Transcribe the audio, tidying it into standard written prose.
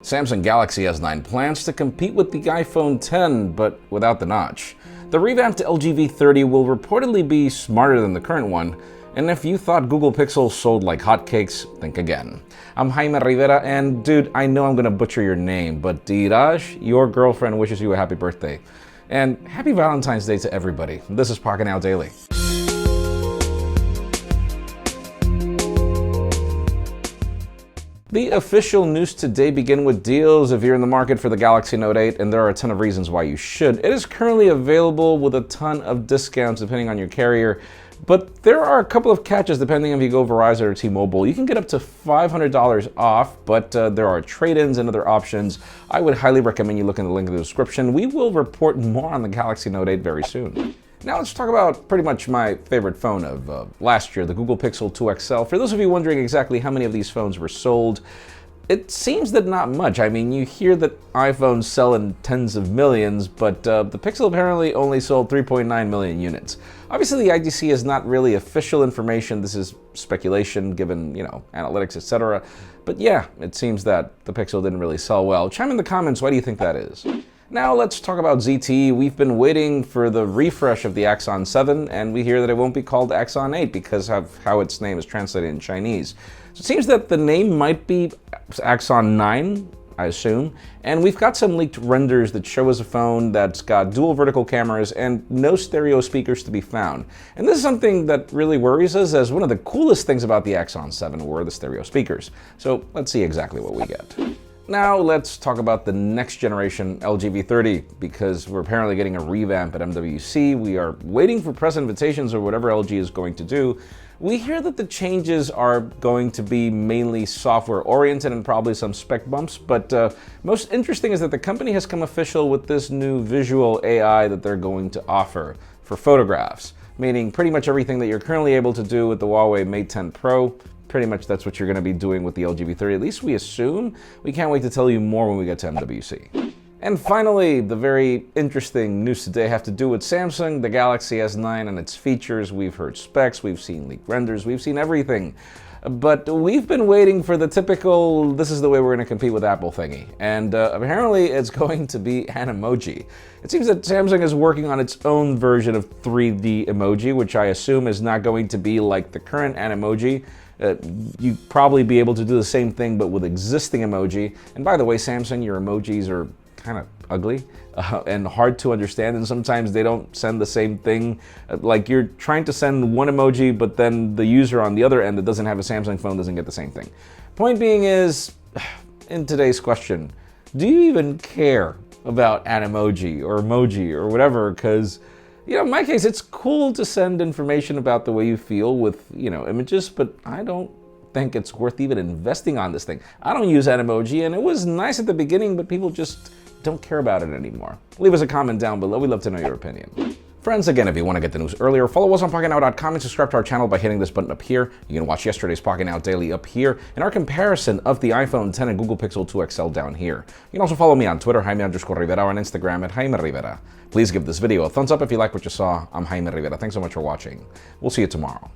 Samsung Galaxy S9 plans to compete with the iPhone X, but without the notch. The revamped LG V30 will reportedly be smarter than the current one, and if you thought Google Pixel sold like hotcakes, think again. I'm Jaime Rivera, and dude, I know I'm gonna butcher your name, but Diraj, your girlfriend wishes you a happy birthday. And happy Valentine's Day to everybody. This is Pocketnow Daily. The official news today begin with deals if you're in the market for the Galaxy Note 8, and there are a ton of reasons why you should. It is currently available with a ton of discounts depending on your carrier, but there are a couple of catches depending if you go Verizon or T-Mobile. You can get up to $500 off, but there are trade-ins and other options. I would highly recommend you look in the link in the description. We will report more on the Galaxy Note 8 very soon. Now let's talk about pretty much my favorite phone of last year, the Google Pixel 2 XL. For those of you wondering exactly how many of these phones were sold, it seems that not much. I mean, you hear that iPhones sell in tens of millions, but the Pixel apparently only sold 3.9 million units. Obviously, the IDC is not really official information. This is speculation given, analytics, etc. But yeah, it seems that the Pixel didn't really sell well. Chime in the comments, why do you think that is? Now let's talk about ZTE. We've been waiting for the refresh of the Axon 7, and we hear that it won't be called Axon 8 because of how its name is translated in Chinese. So it seems that the name might be Axon 9, I assume, and we've got some leaked renders that show us a phone that's got dual vertical cameras and no stereo speakers to be found. And this is something that really worries us, as one of the coolest things about the Axon 7 were the stereo speakers. So let's see exactly what we get. Now let's talk about the next generation LG V30, because we're apparently getting a revamp at MWC. We are waiting for press invitations or whatever LG is going to do. We hear that the changes are going to be mainly software oriented and probably some spec bumps, but most interesting is that the company has come official with this new visual AI that they're going to offer for photographs, meaning pretty much everything that you're currently able to do with the Huawei Mate 10 Pro. Pretty much that's what you're going to be doing with the LG V30, at least we assume. We can't wait to tell you more when we get to MWC. And finally, the very interesting news today have to do with Samsung, the Galaxy S9 and its features. We've heard specs, we've seen leaked renders, we've seen everything. But we've been waiting for the typical, this is the way we're going to compete with Apple thingy. And apparently it's going to be an emoji. It seems that Samsung is working on its own version of 3D emoji, which I assume is not going to be like the current Animoji. You'd probably be able to do the same thing, but with existing emoji. And by the way, Samsung, your emojis are kind of ugly and hard to understand, and sometimes they don't send the same thing. Like you're trying to send one emoji, but then the user on the other end that doesn't have a Samsung phone doesn't get the same thing. Point being is, in today's question, do you even care about Animoji or whatever? Because in my case, it's cool to send information about the way you feel with, images, but I don't think it's worth even investing on this thing. I don't use Animoji, and it was nice at the beginning, but people just don't care about it anymore. Leave us a comment down below. We'd love to know your opinion. Friends, again, if you want to get the news earlier, follow us on Pocketnow.com and subscribe to our channel by hitting this button up here. You can watch yesterday's Pocketnow Daily up here, and our comparison of the iPhone X and Google Pixel 2 XL down here. You can also follow me on Twitter, Jaime_Rivera, or on Instagram at Jaime Rivera. Please give this video a thumbs up if you like what you saw. I'm Jaime Rivera. Thanks so much for watching. We'll see you tomorrow.